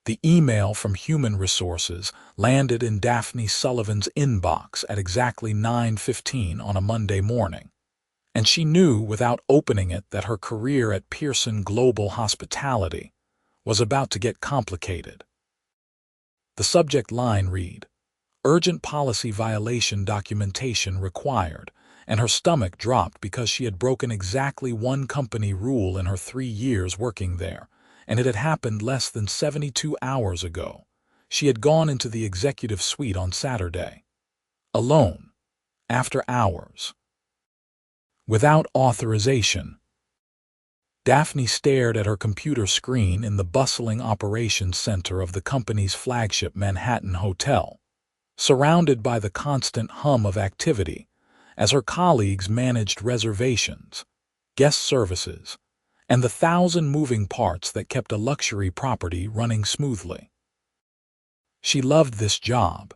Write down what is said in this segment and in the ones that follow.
The email from Human Resources landed in Daphne Sullivan's inbox at exactly 9:15 on a Monday morning, and she knew without opening it that her career at Pearson Global Hospitality was about to get complicated. The subject line read, "Urgent policy violation documentation required," and her stomach dropped because she had broken exactly one company rule in her 3 years working there, and it had happened less than 72 hours ago. She had gone into the executive suite on Saturday, alone, after hours, without authorization. Daphne stared at her computer screen in the bustling operations center of the company's flagship Manhattan hotel, surrounded by the constant hum of activity as her colleagues managed reservations, guest services, and the 1,000 moving parts that kept a luxury property running smoothly. She loved this job.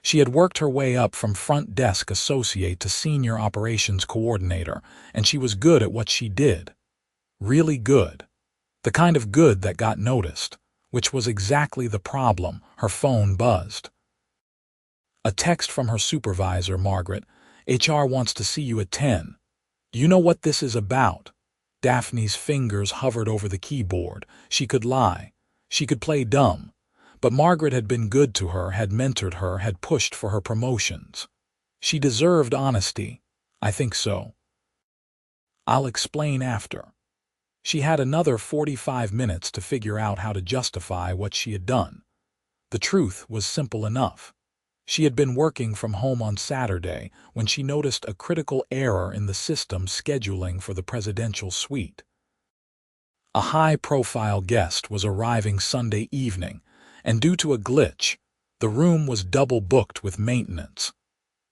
She had worked her way up from front desk associate to senior operations coordinator, and she was good at what she did. Really good. The kind of good that got noticed, which was exactly the problem. Her phone buzzed. A text from her supervisor, Margaret. "HR wants to see you at 10. You know what this is about." Daphne's fingers hovered over the keyboard. She could lie. She could play dumb. But Margaret had been good to her, had mentored her, had pushed for her promotions. She deserved honesty. "I think so. I'll explain after." She had another 45 minutes to figure out how to justify what she had done. The truth was simple enough. She had been working from home on Saturday when she noticed a critical error in the system scheduling for the presidential suite. A high-profile guest was arriving Sunday evening, and due to a glitch, the room was double-booked with maintenance.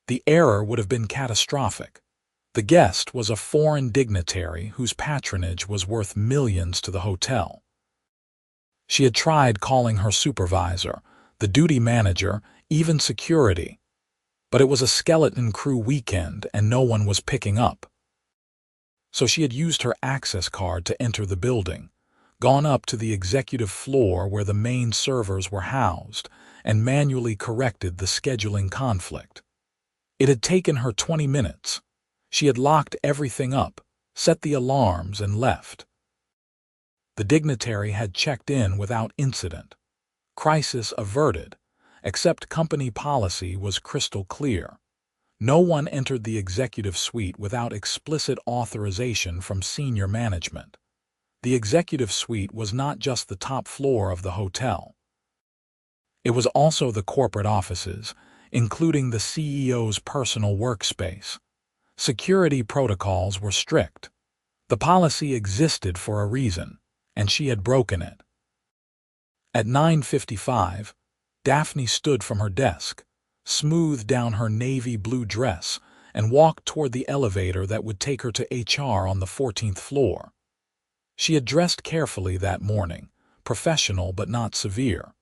The error would have been catastrophic. The guest was a foreign dignitary whose patronage was worth millions to the hotel. She had tried calling her supervisor, the duty manager, even security, but it was a skeleton crew weekend and no one was picking up. So she had used her access card to enter the building, gone up to the executive floor where the main servers were housed, and manually corrected the scheduling conflict. It had taken her 20 minutes. She had locked everything up, set the alarms, and left. The dignitary had checked in without incident. Crisis averted, except company policy was crystal clear. No one entered the executive suite without explicit authorization from senior management. The executive suite was not just the top floor of the hotel. It was also the corporate offices, including the CEO's personal workspace. Security protocols were strict. The policy existed for a reason, and she had broken it. At 9:55, Daphne stood from her desk, smoothed down her navy blue dress, and walked toward the elevator that would take her to HR on the 14th floor. She had dressed carefully that morning, professional but not severe.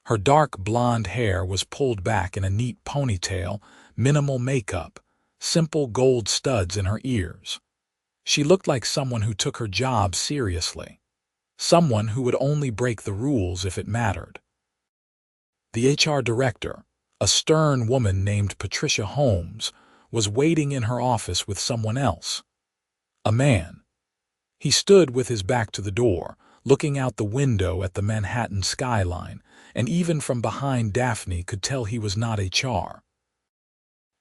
Her dark blonde hair was pulled back in a neat ponytail, minimal makeup, simple gold studs in her ears. She looked like someone who took her job seriously, someone who would only break the rules if it mattered. The HR director, a stern woman named Patricia Holmes, was waiting in her office with someone else, a man. He stood with his back to the door, looking out the window at the Manhattan skyline, and even from behind Daphne could tell he was not HR.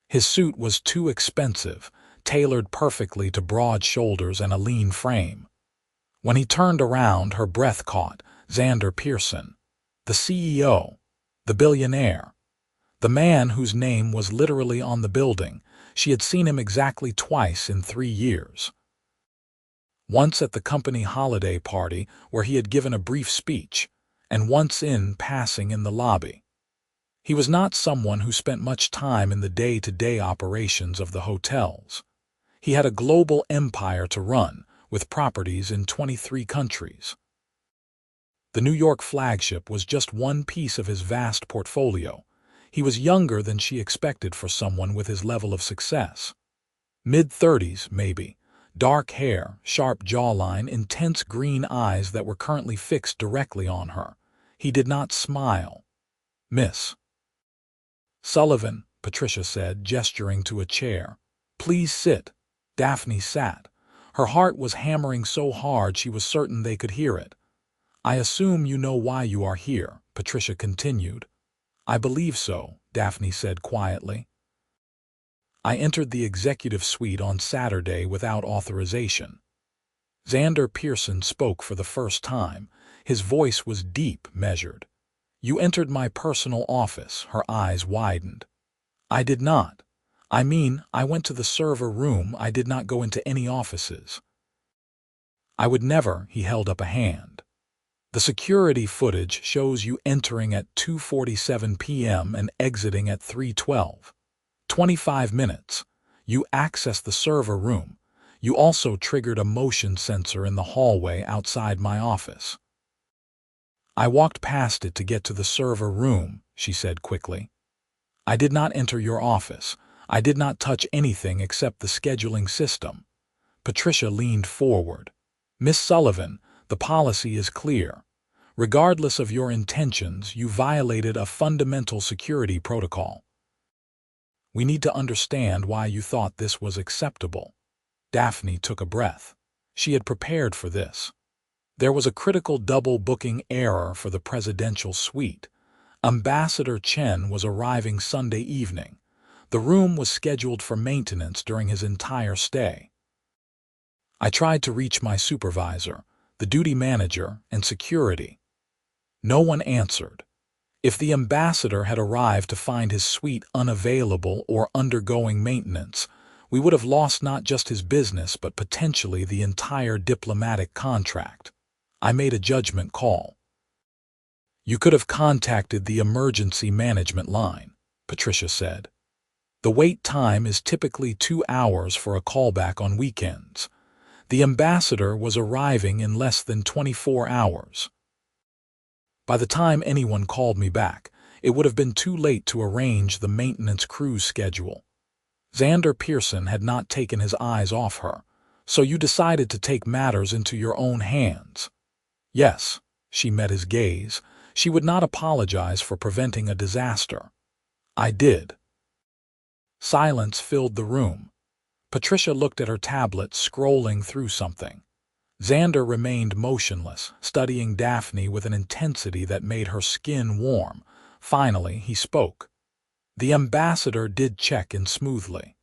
His suit was too expensive, tailored perfectly to broad shoulders and a lean frame. When he turned around, her breath caught. Xander Pearson, the CEO, the billionaire, the man whose name was literally on the building. She had seen him exactly twice in 3 years. Once at the company holiday party where he had given a brief speech, and once in passing in the lobby. He was not someone who spent much time in the day-to-day operations of the hotels. He had a global empire to run, with properties in 23 countries. The New York flagship was just one piece of his vast portfolio. He was younger than she expected for someone with his level of success. Mid-30s, maybe. Dark hair, sharp jawline, intense green eyes that were currently fixed directly on her. He did not smile. "Miss Sullivan," Patricia said, gesturing to a chair. "Please sit." Daphne sat. Her heart was hammering so hard she was certain they could hear it. "I assume you know why you are here," Patricia continued. "I believe so," Daphne said quietly. "I entered the executive suite on Saturday without authorization." Xander Pearson spoke for the first time. His voice was deep, measured. "You entered my personal office," her eyes widened. "I did not. I mean, I went to the server room. I did not go into any offices." "I would never," he held up a hand. "The security footage shows you entering at 2:47 p.m. and exiting at 3:12. 25 minutes. You accessed the server room. You also triggered a motion sensor in the hallway outside my office." "I walked past it to get to the server room," she said quickly. "I did not enter your office. I did not touch anything except the scheduling system." Patricia leaned forward. "Miss Sullivan, the policy is clear. Regardless of your intentions, you violated a fundamental security protocol. We need to understand why you thought this was acceptable." Daphne took a breath. She had prepared for this. There was a critical double-booking error for the presidential suite. Ambassador Chen was arriving Sunday evening. The room was scheduled for maintenance during his entire stay. "I tried to reach my supervisor, the duty manager, and security. No one answered. If the ambassador had arrived to find his suite unavailable or undergoing maintenance, we would have lost not just his business but potentially the entire diplomatic contract. I made a judgment call." "You could have contacted the emergency management line," Patricia said. "The wait time is typically 2 hours for a callback on weekends. The ambassador was arriving in less than 24 hours. By the time anyone called me back, it would have been too late to arrange the maintenance crew's schedule." Xander Pearson had not taken his eyes off her. "So you decided to take matters into your own hands." "Yes." She met his gaze. She would not apologize for preventing a disaster. "I did." Silence filled the room. Patricia looked at her tablet, scrolling through something. Xander remained motionless, studying Daphne with an intensity that made her skin warm. Finally, he spoke. "The ambassador did check in smoothly.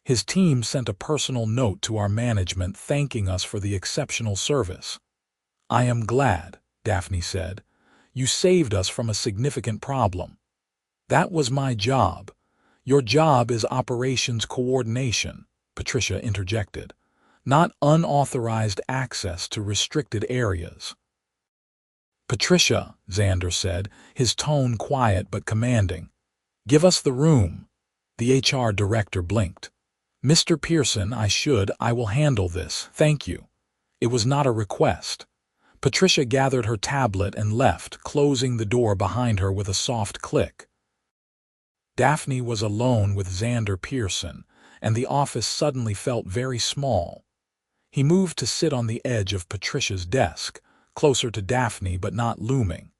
His team sent a personal note to our management thanking us for the exceptional service." "I am glad," Daphne said. "You saved us from a significant problem." "That was my job." "Your job is operations coordination," Patricia interjected, "not unauthorized access to restricted areas." "Patricia," Xander said, his tone quiet but commanding, "give us the room." The HR director blinked. "Mr. Pearson, I will handle this, thank you." It was not a request. Patricia gathered her tablet and left, closing the door behind her with a soft click. Daphne was alone with Xander Pearson, and the office suddenly felt very small. He moved to sit on the edge of Patricia's desk, closer to Daphne but not looming.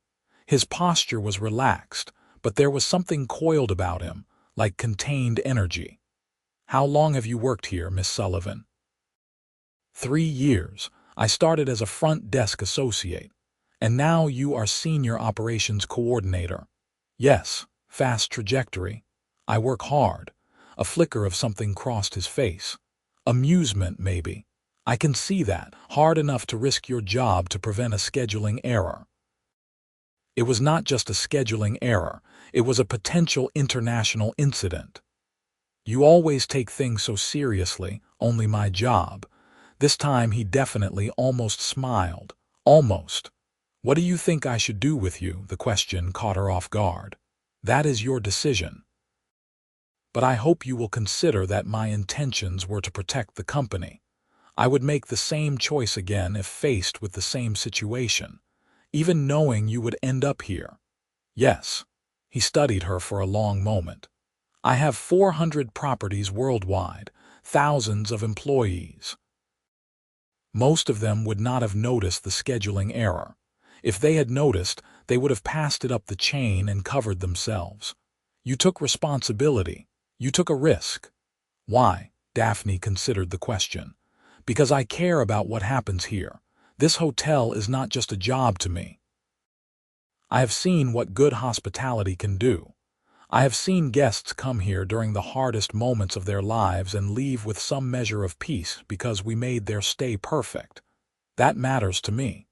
His posture was relaxed, but there was something coiled about him, like contained energy. "How long have you worked here, Miss Sullivan?" 3 years. I started as a front desk associate, and now you are senior operations coordinator." "Yes, fast trajectory. I work hard." A flicker of something crossed his face. "Amusement, maybe. I can see that, hard enough to risk your job to prevent a scheduling error." It was not just a scheduling error, it was a potential international incident. "You always take things so seriously, only my job." This time he definitely almost smiled. "Almost." "What do you think I should do with you?" The question caught her off guard. "That is your decision. But I hope you will consider that my intentions were to protect the company. I would make the same choice again if faced with the same situation, even knowing you would end up here." "Yes." He studied her for a long moment. "I have 400 properties worldwide, thousands of employees. Most of them would not have noticed the scheduling error. If they had noticed, they would have passed it up the chain and covered themselves. You took responsibility. You took a risk. Why? Daphne considered the question. Because I care about what happens here. This hotel is not just a job to me. I have seen what good hospitality can do. I have seen guests come here during the hardest moments of their lives and leave with some measure of peace because we made their stay perfect. That matters to me.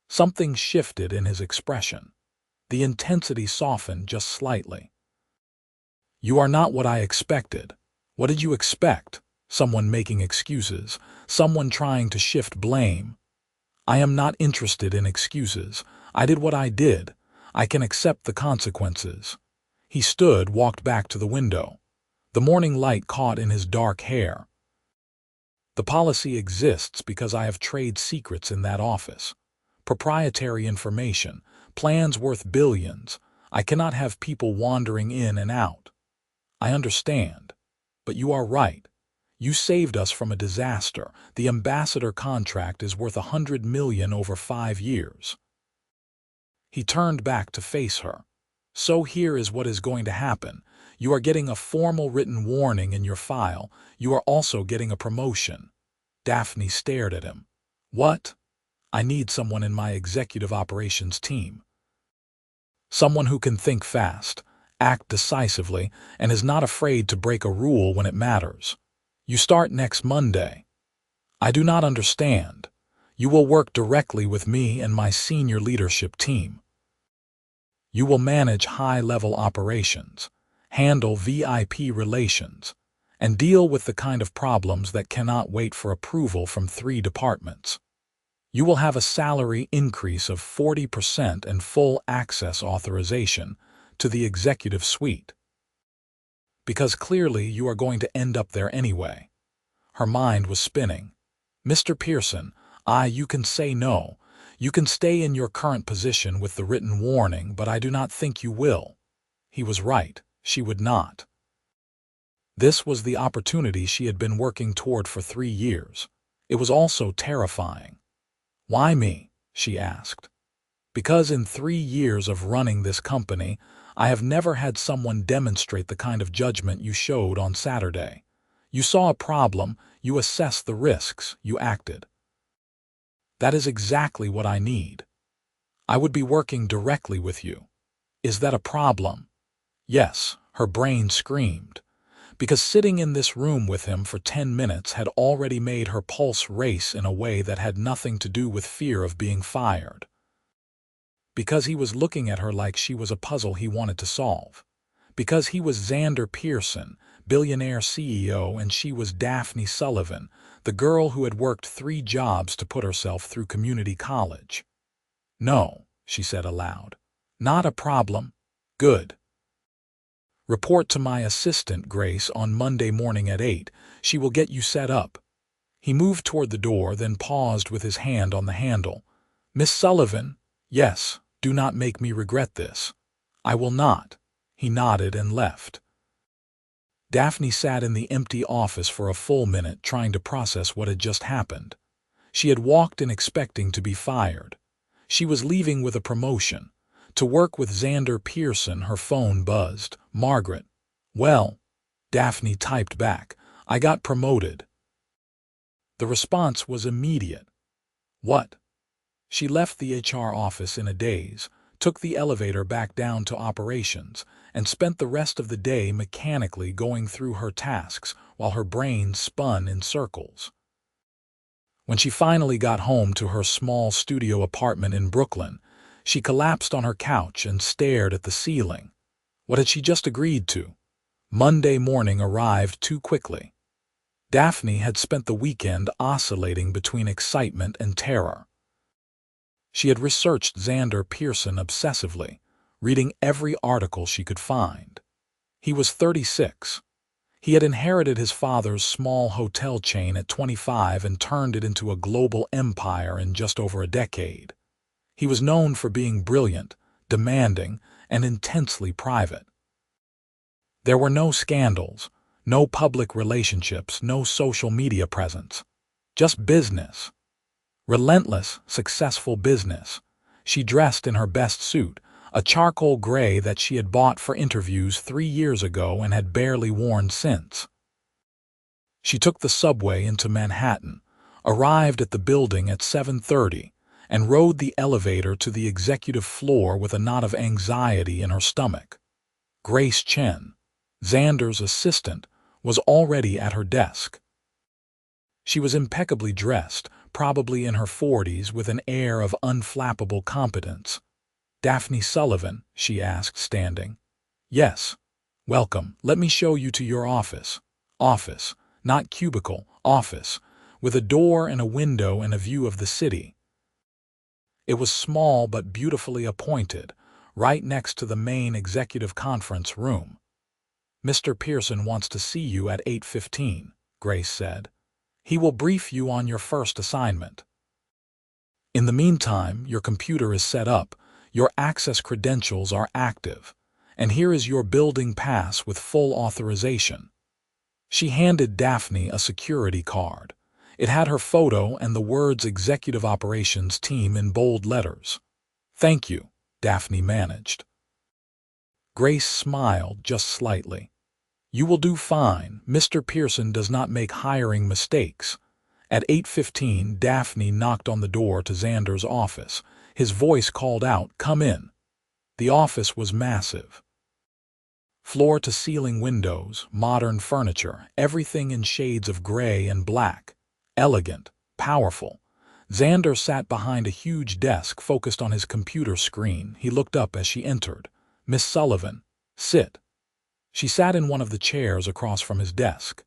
Something shifted in his expression. The intensity softened just slightly. You are not what I expected. What did you expect? Someone making excuses, someone trying to shift blame. I am not interested in excuses. I did what I did. I can accept the consequences. He stood, walked back to the window. The morning light caught in his dark hair. The policy exists because I have trade secrets in that office. Proprietary information, plans worth billions. I cannot have people wandering in and out. I understand. But you are right. You saved us from a disaster. The ambassador contract is worth $100 million over 5 years. He turned back to face her. So here is what is going to happen. You are getting a formal written warning in your file. You are also getting a promotion. Daphne stared at him. What? I need someone in my executive operations team. Someone who can think fast, act decisively, and is not afraid to break a rule when it matters. You start next Monday. I do not understand. You will work directly with me and my senior leadership team. You will manage high-level operations, handle VIP relations, and deal with the kind of problems that cannot wait for approval from 3 departments. You will have a salary increase of 40% and full access authorization to the executive suite. Because clearly you are going to end up there anyway. Her mind was spinning. Mr. Pearson, you can say no. You can stay in your current position with the written warning, but I do not think you will. He was right. She would not. This was the opportunity she had been working toward for 3 years. It was also terrifying. Why me? She asked. Because in 3 years of running this company, I have never had someone demonstrate the kind of judgment you showed on Saturday. You saw a problem, you assessed the risks, you acted. That is exactly what I need. I would be working directly with you. Is that a problem? Yes, her brain screamed. Because sitting in this room with him for 10 minutes had already made her pulse race in a way that had nothing to do with fear of being fired. Because he was looking at her like she was a puzzle he wanted to solve. Because he was Xander Pearson, Billionaire CEO, and she was Daphne Sullivan, the girl who had worked 3 jobs to put herself through community college. No, she said aloud. Not a problem. Good. Report to my assistant, Grace, on Monday morning at 8. She will get you set up. He moved toward the door, then paused with his hand on the handle. Miss Sullivan? Yes, do not make me regret this. I will not. He nodded and left. Daphne sat in the empty office for a full minute trying to process what had just happened. She had walked in expecting to be fired. She was leaving with a promotion. To work with Xander Pearson, her phone buzzed. Margaret. Well, Daphne typed back. I got promoted. The response was immediate. What? She left the HR office in a daze, took the elevator back down to operations, and spent the rest of the day mechanically going through her tasks while her brain spun in circles. When she finally got home to her small studio apartment in Brooklyn, she collapsed on her couch and stared at the ceiling. What had she just agreed to? Monday morning arrived too quickly. Daphne had spent the weekend oscillating between excitement and terror. She had researched Xander Pearson obsessively, reading every article she could find. He was 36. He had inherited his father's small hotel chain at 25 and turned it into a global empire in just over a decade. He was known for being brilliant, demanding, and intensely private. There were no scandals, no public relationships, no social media presence. Just business. Relentless, successful business. She dressed in her best suit, a charcoal gray that she had bought for interviews 3 years ago and had barely worn since. She took the subway into Manhattan, arrived at the building at 7:30, and rode the elevator to the executive floor with a knot of anxiety in her stomach. Grace Chen, Xander's assistant, was already at her desk. She was impeccably dressed, probably in her 40s, with an air of unflappable competence. "Daphne Sullivan?" she asked, standing. "Yes. Welcome. Let me show you to your office." Office, not cubicle, office, with a door and a window and a view of the city. It was small but beautifully appointed, right next to the main executive conference room. "Mr. Pearson wants to see you at 8:15, Grace said. "He will brief you on your first assignment. In the meantime, your computer is set up, your access credentials are active, and here is your building pass with full authorization." She handed Daphne a security card. It had her photo and the words Executive Operations Team in bold letters. "Thank you," Daphne managed. Grace smiled just slightly. "You will do fine. Mr. Pearson does not make hiring mistakes." At 8:15, Daphne knocked on the door to Xander's office. His voice called out, "Come in." The office was massive. Floor-to-ceiling windows, modern furniture, everything in shades of gray and black. Elegant, powerful. Xander sat behind a huge desk focused on his computer screen. He looked up as she entered. "Miss Sullivan, sit." She sat in one of the chairs across from his desk.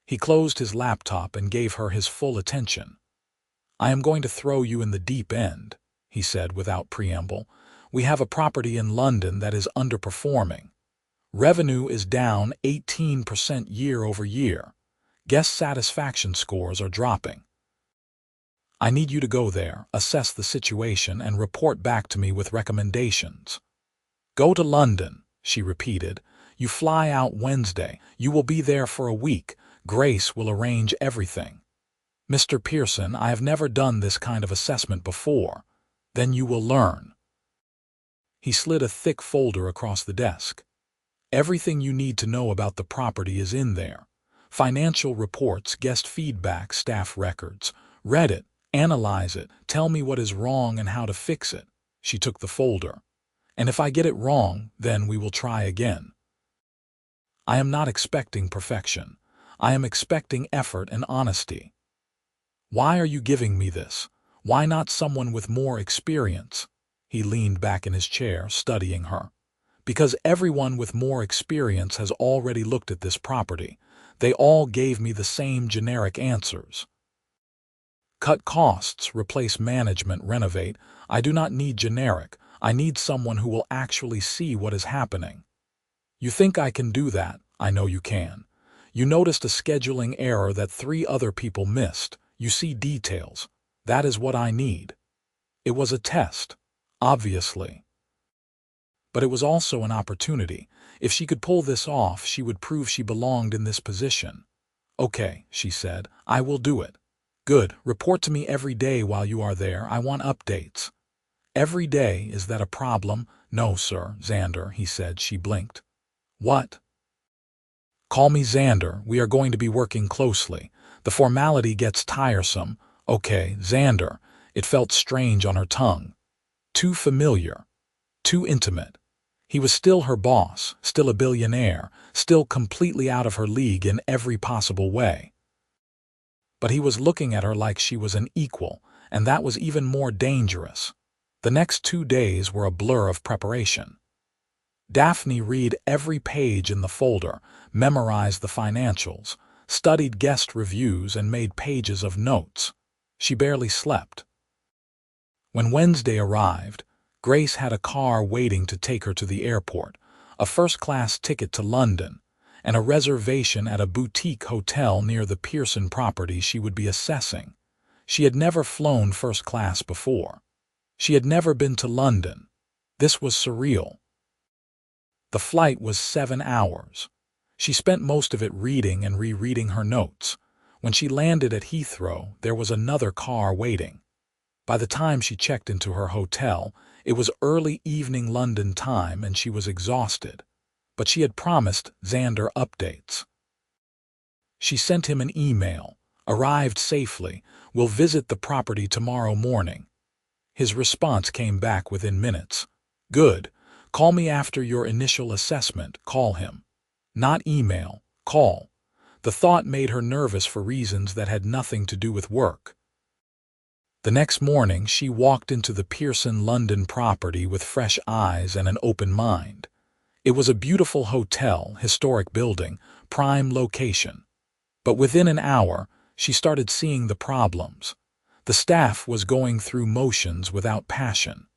He closed his laptop and gave her his full attention. "I am going to throw you in the deep end," he said without preamble. "We have a property in London that is underperforming. Revenue is down 18% year over year. Guest satisfaction scores are dropping. I need you to go there, assess the situation, and report back to me with recommendations." "Go to London," she repeated. "You fly out Wednesday. You will be there for a week. Grace will arrange everything." "Mr. Pearson, I have never done this kind of assessment before." "Then you will learn." He slid a thick folder across the desk. "Everything you need to know about the property is in there. Financial reports, guest feedback, staff records. Read it, analyze it, tell me what is wrong and how to fix it." She took the folder. "And if I get it wrong, then we will try again. I am not expecting perfection. I am expecting effort and honesty. Why are you giving me this? Why not someone with more experience?" He leaned back in his chair, studying her. "Because everyone with more experience has already looked at this property. They all gave me the same generic answers. Cut costs, replace management, renovate. I do not need generic. I need someone who will actually see what is happening. You think I can do that? I know you can. You noticed a scheduling error that 3 other people missed. You see details. That is what I need." It was a test, obviously. But it was also an opportunity. If she could pull this off, she would prove she belonged in this position. "Okay," she said, "I will do it." "Good. Report to me every day while you are there. I want updates." "Every day? Is that a problem?" "No, sir, Xander," he said. She blinked. "What?" "Call me Xander. We are going to be working closely. The formality gets tiresome." "Okay, Xander." It felt strange on her tongue. Too familiar. Too intimate. He was still her boss, still a billionaire, still completely out of her league in every possible way. But he was looking at her like she was an equal, and that was even more dangerous. The next 2 days were a blur of preparation. Daphne read every page in the folder, memorized the financials, studied guest reviews, and made pages of notes. She barely slept. When Wednesday arrived, Grace had a car waiting to take her to the airport, a first-class ticket to London, and a reservation at a boutique hotel near the Pearson property she would be assessing. She had never flown first class before. She had never been to London. This was surreal. The flight was 7 hours. She spent most of it reading and rereading her notes. When she landed at Heathrow, there was another car waiting. By the time she checked into her hotel, it was early evening London time and she was exhausted. But she had promised Xander updates. She sent him an email. Arrived safely. Will visit the property tomorrow morning. His response came back within minutes. Good. Call me after your initial assessment. Call him. Not email. Call. The thought made her nervous for reasons that had nothing to do with work. The next morning, she walked into the Pearson London property with fresh eyes and an open mind. It was a beautiful hotel, historic building, prime location. But within an hour, she started seeing the problems. The staff was going through motions without passion.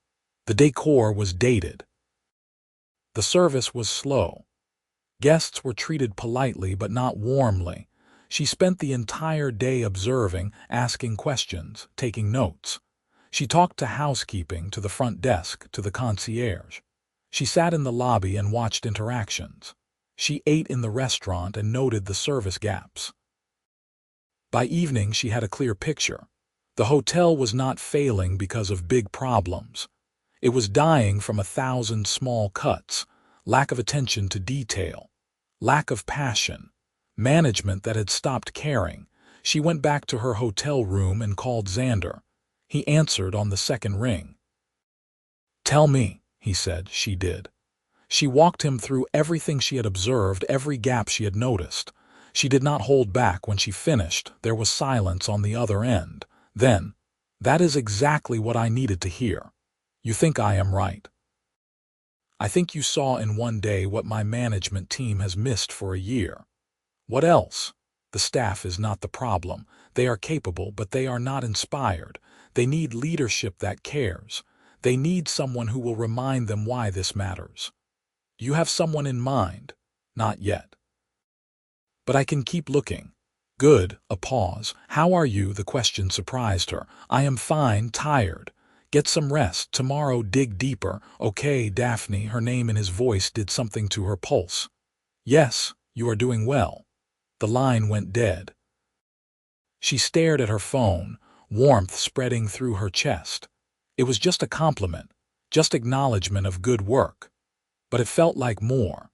The decor was dated. The service was slow. Guests were treated politely but not warmly. She spent the entire day observing, asking questions, taking notes. She talked to housekeeping, to the front desk, to the concierge. She sat in the lobby and watched interactions. She ate in the restaurant and noted the service gaps. By evening, she had a clear picture. The hotel was not failing because of big problems. It was dying from 1,000 small cuts, lack of attention to detail, lack of passion, management that had stopped caring. She went back to her hotel room and called Xander. He answered on the second ring. "Tell me," he said. She did. She walked him through everything she had observed, every gap she had noticed. She did not hold back. When she finished, there was silence on the other end. Then, "That is exactly what I needed to hear. You think I am right. I think you saw in one day what my management team has missed for a year. What else? The staff is not the problem. They are capable, but they are not inspired. They need leadership that cares. They need someone who will remind them why this matters. You have someone in mind? Not yet. But I can keep looking." "Good." A pause. "How are you?" The question surprised her. "I am fine, tired. Get some rest. Tomorrow dig deeper." "Okay, Daphne." Her name in his voice did something to her pulse. "Yes, you are doing well." The line went dead. She stared at her phone, warmth spreading through her chest. It was just a compliment, just acknowledgement of good work. But it felt like more.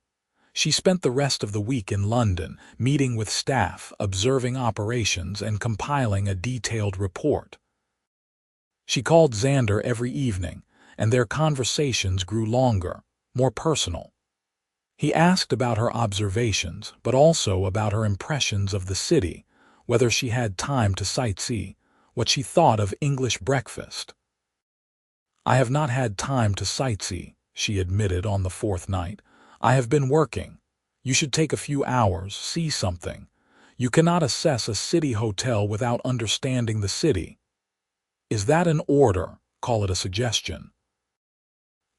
She spent the rest of the week in London, meeting with staff, observing operations, and compiling a detailed report. She called Xander every evening, and their conversations grew longer, more personal. He asked about her observations, but also about her impressions of the city, whether she had time to sightsee, what she thought of English breakfast. "I have not had time to sightsee," she admitted on the fourth night. "I have been working. You should take a few hours, see something. You cannot assess a city hotel without understanding the city." "Is that an order?" "Call it a suggestion."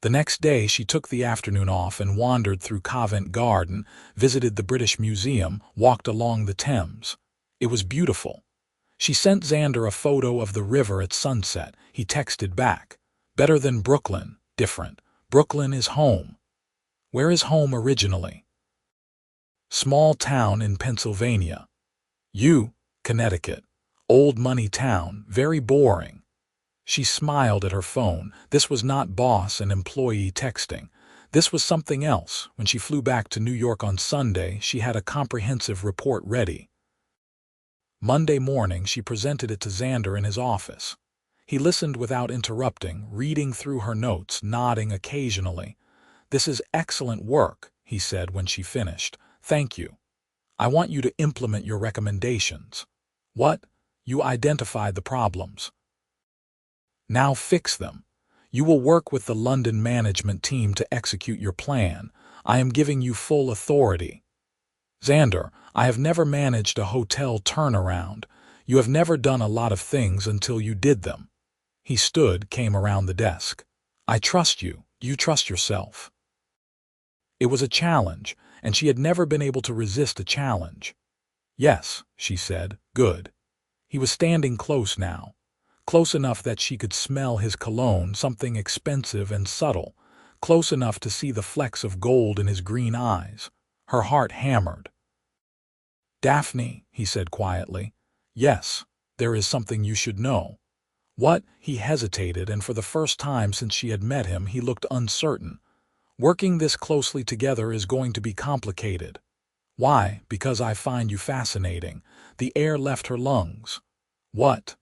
The next day she took the afternoon off and wandered through Covent Garden, visited the British Museum, walked along the Thames. It was beautiful. She sent Xander a photo of the river at sunset. He texted back, "Better than Brooklyn, different. Brooklyn is home." "Where is home originally?" "Small town in Pennsylvania." "You?" "Connecticut. Old money town, very boring." She smiled at her phone. This was not boss and employee texting. This was something else. When she flew back to New York on Sunday, she had a comprehensive report ready. Monday morning, she presented it to Xander in his office. He listened without interrupting, reading through her notes, nodding occasionally. "This is excellent work," he said when she finished. "Thank you. I want you to implement your recommendations." "What?" "You identified the problems. Now fix them. You will work with the London management team to execute your plan. I am giving you full authority." "Xander, I have never managed a hotel turnaround. You have never done a lot of things until you did them." He stood, came around the desk. "I trust you. You trust yourself." It was a challenge, and she had never been able to resist a challenge. "Yes," she said. "Good." He was standing close now. Close enough that she could smell his cologne, something expensive and subtle, close enough to see the flecks of gold in his green eyes. Her heart hammered. "Daphne," he said quietly. "Yes, there is something you should know." What? He hesitated, and for the first time since she had met him, he looked uncertain. Working this closely together is going to be complicated. Why? Because I find you fascinating. The air left her lungs. What?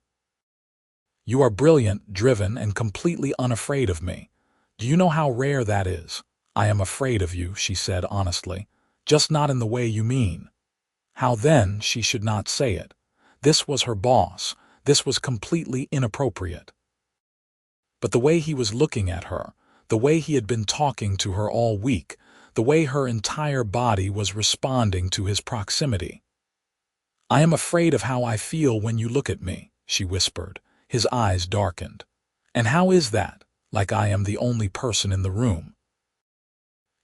You are brilliant, driven, and completely unafraid of me. Do you know how rare that is? I am afraid of you, she said honestly. Just not in the way you mean. How then? She should not say it. This was her boss. This was completely inappropriate. But the way he was looking at her, the way he had been talking to her all week, the way her entire body was responding to his proximity. I am afraid of how I feel when you look at me, she whispered. His eyes darkened. And how is that? Like I am the only person in the room.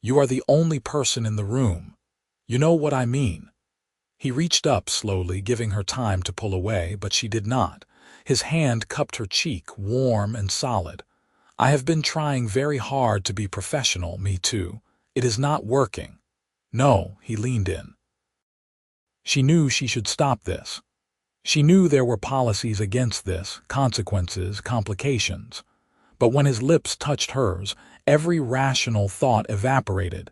You are the only person in the room. You know what I mean. He reached up slowly, giving her time to pull away, but she did not. His hand cupped her cheek, warm and solid. I have been trying very hard to be professional, me too. It is not working. No, he leaned in. She knew she should stop this. She knew there were policies against this, consequences, complications. But when his lips touched hers, every rational thought evaporated.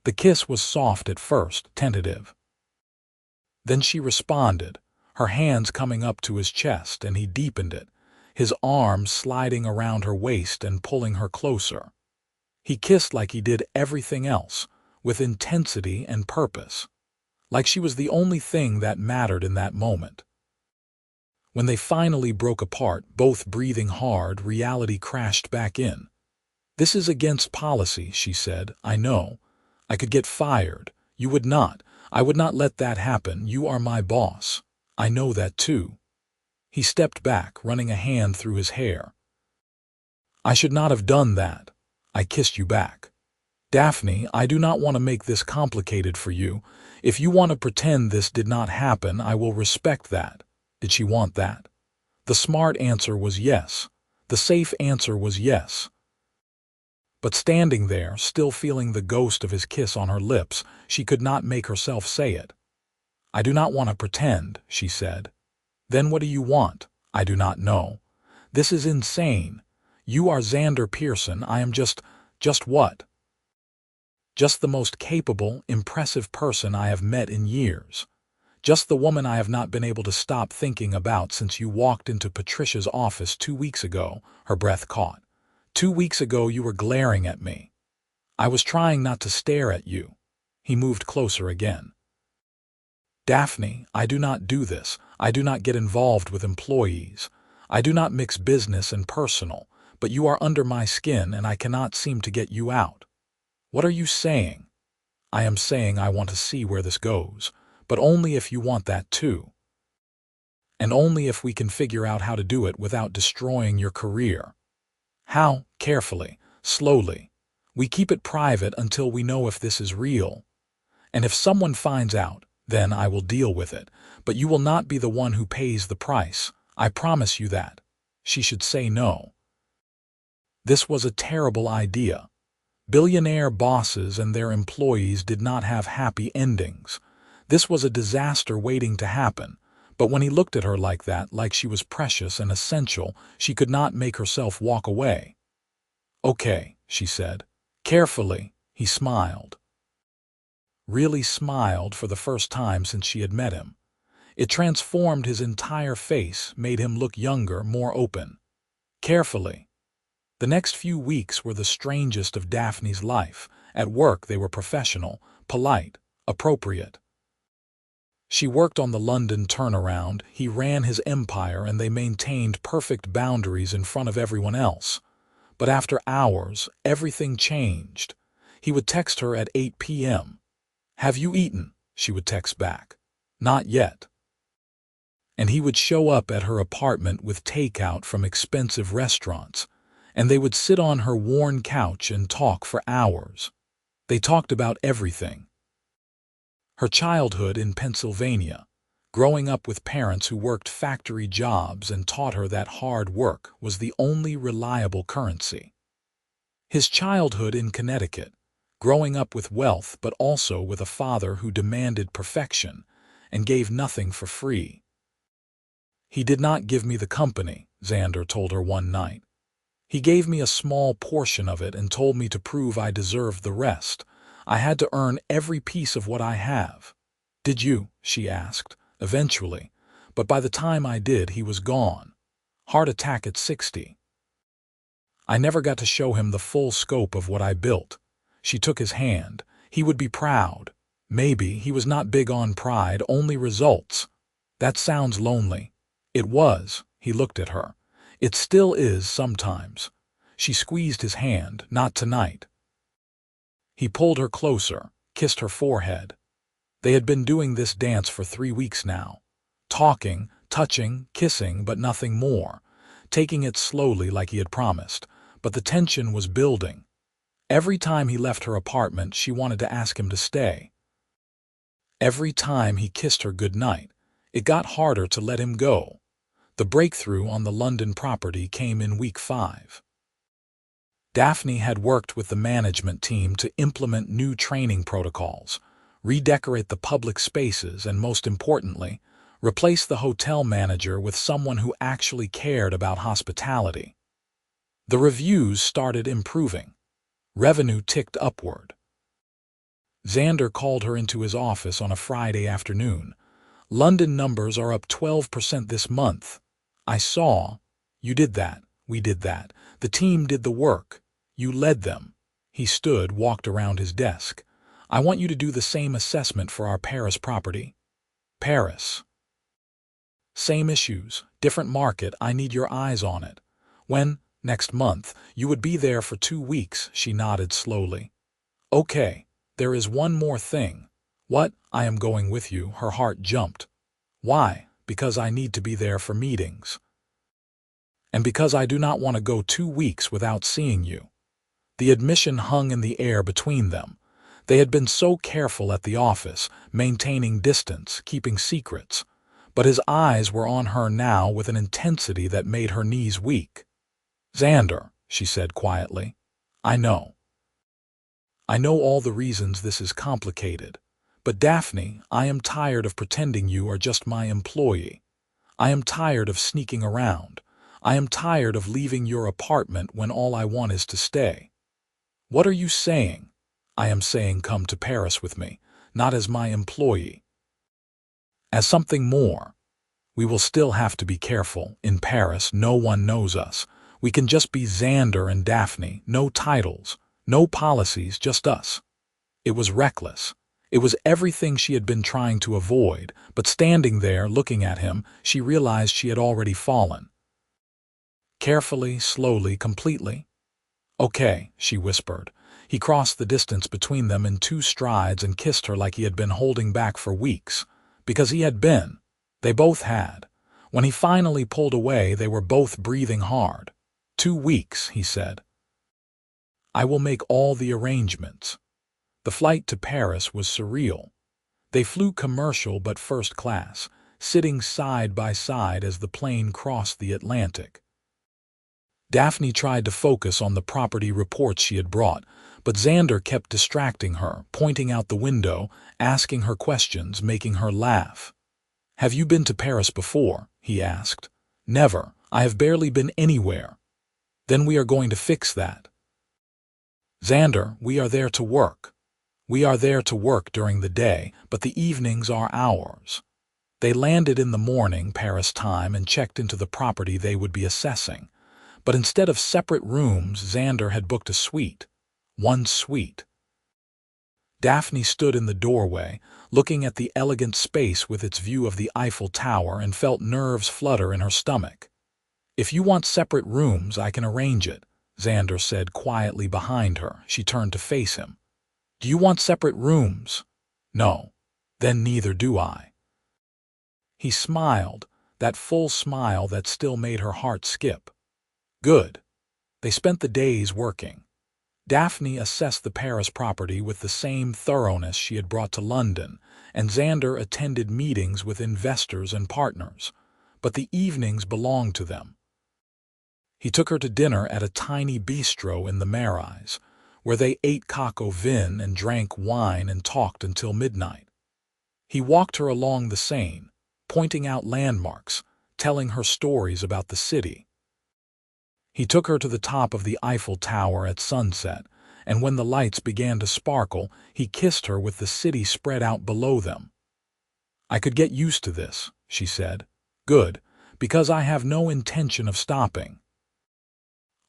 The kiss was soft at first, tentative. Then she responded, her hands coming up to his chest, and he deepened it, his arms sliding around her waist and pulling her closer. He kissed like he did everything else, with intensity and purpose, like she was the only thing that mattered in that moment. When they finally broke apart, both breathing hard, reality crashed back in. This is against policy, she said. I know. I could get fired. You would not. I would not let that happen. You are my boss. I know that too. He stepped back, running a hand through his hair. I should not have done that. I kissed you back. Daphne, I do not want to make this complicated for you. If you want to pretend this did not happen, I will respect that. Did she want that? The smart answer was yes. The safe answer was yes. But standing there, still feeling the ghost of his kiss on her lips, she could not make herself say it. I do not want to pretend, she said. Then what do you want? I do not know. This is insane. You are Xander Pearson. I am just what? Just the most capable, impressive person I have met in years. Just the woman I have not been able to stop thinking about since you walked into Patricia's office 2 weeks ago, her breath caught. 2 weeks ago you were glaring at me. I was trying not to stare at you. He moved closer again. Daphne, I do not do this. I do not get involved with employees. I do not mix business and personal, but you are under my skin and I cannot seem to get you out. What are you saying? I am saying I want to see where this goes. But only if you want that too. And only if we can figure out how to do it without destroying your career. How? Carefully, slowly. We keep it private until we know if this is real. And if someone finds out, then I will deal with it. But you will not be the one who pays the price. I promise you that. She should say no. This was a terrible idea. Billionaire bosses and their employees did not have happy endings. This was a disaster waiting to happen, but when he looked at her like that, like she was precious and essential, she could not make herself walk away. Okay, she said. Carefully, he smiled. Really smiled for the first time since she had met him. It transformed his entire face, made him look younger, more open. Carefully. The next few weeks were the strangest of Daphne's life. At work they were professional, polite, appropriate. She worked on the London turnaround, he ran his empire, and they maintained perfect boundaries in front of everyone else. But after hours, everything changed. He would text her at 8 p.m. Have you eaten? She would text back. Not yet. And he would show up at her apartment with takeout from expensive restaurants, and they would sit on her worn couch and talk for hours. They talked about everything. Her childhood in Pennsylvania, growing up with parents who worked factory jobs and taught her that hard work was the only reliable currency. His childhood in Connecticut, growing up with wealth but also with a father who demanded perfection and gave nothing for free. He did not give me the company, Xander told her one night. He gave me a small portion of it and told me to prove I deserved the rest. I had to earn every piece of what I have. Did you? She asked, eventually. But by the time I did, he was gone. Heart attack at 60. I never got to show him the full scope of what I built. She took his hand. He would be proud. Maybe he was not big on pride, only results. That sounds lonely. It was. He looked at her. It still is sometimes. She squeezed his hand. Not tonight. He pulled her closer, kissed her forehead. They had been doing this dance for 3 weeks now. Talking, touching, kissing, but nothing more. Taking it slowly like he had promised. But the tension was building. Every time he left her apartment, she wanted to ask him to stay. Every time he kissed her goodnight, it got harder to let him go. The breakthrough on the London property came in week 5. Daphne had worked with the management team to implement new training protocols, redecorate the public spaces, and most importantly, replace the hotel manager with someone who actually cared about hospitality. The reviews started improving. Revenue ticked upward. Xander called her into his office on a Friday afternoon. London numbers are up 12% this month. I saw. You did that. We did that. The team did the work. You led them. He stood, walked around his desk. I want you to do the same assessment for our Paris property. Paris. Same issues, different market. I need your eyes on it. When? Next month. You would be there for 2 weeks, she nodded slowly. Okay, there is one more thing. What? I am going with you. Her heart jumped. Why? Because I need to be there for meetings. And because I do not want to go 2 weeks without seeing you. The admission hung in the air between them. They had been so careful at the office, maintaining distance, keeping secrets. But his eyes were on her now with an intensity that made her knees weak. Xander, she said quietly, I know. I know all the reasons this is complicated. But Daphne, I am tired of pretending you are just my employee. I am tired of sneaking around. I am tired of leaving your apartment when all I want is to stay. What are you saying? I am saying come to Paris with me, not as my employee. As something more. We will still have to be careful. In Paris, no one knows us. We can just be Xander and Daphne, no titles, no policies, just us. It was reckless. It was everything she had been trying to avoid, but standing there looking at him, she realized she had already fallen. Carefully, slowly, completely. Okay, she whispered. He crossed the distance between them in 2 strides and kissed her like he had been holding back for weeks. Because he had been. They both had. When he finally pulled away, they were both breathing hard. 2 weeks, he said. I will make all the arrangements. The flight to Paris was surreal. They flew commercial but first class, sitting side by side as the plane crossed the Atlantic. Daphne tried to focus on the property reports she had brought, but Xander kept distracting her, pointing out the window, asking her questions, making her laugh. Have you been to Paris before? He asked. Never. I have barely been anywhere. Then we are going to fix that. Xander, we are there to work. We are there to work during the day, but the evenings are ours. They landed in the morning, Paris time, and checked into the property they would be assessing. But instead of separate rooms, Xander had booked a suite. 1 suite. Daphne stood in the doorway, looking at the elegant space with its view of the Eiffel Tower, and felt nerves flutter in her stomach. If you want separate rooms, I can arrange it, Xander said quietly behind her. She turned to face him. Do you want separate rooms? No. Then neither do I. He smiled, that full smile that still made her heart skip. Good. They spent the days working. Daphne assessed the Paris property with the same thoroughness she had brought to London, and Xander attended meetings with investors and partners. But the evenings belonged to them. He took her to dinner at a tiny bistro in the Marais, where they ate coq au vin and drank wine and talked until midnight. He walked her along the Seine, pointing out landmarks, telling her stories about the city. He took her to the top of the Eiffel Tower at sunset, and when the lights began to sparkle, he kissed her with the city spread out below them. "I could get used to this," she said. "Good, because I have no intention of stopping."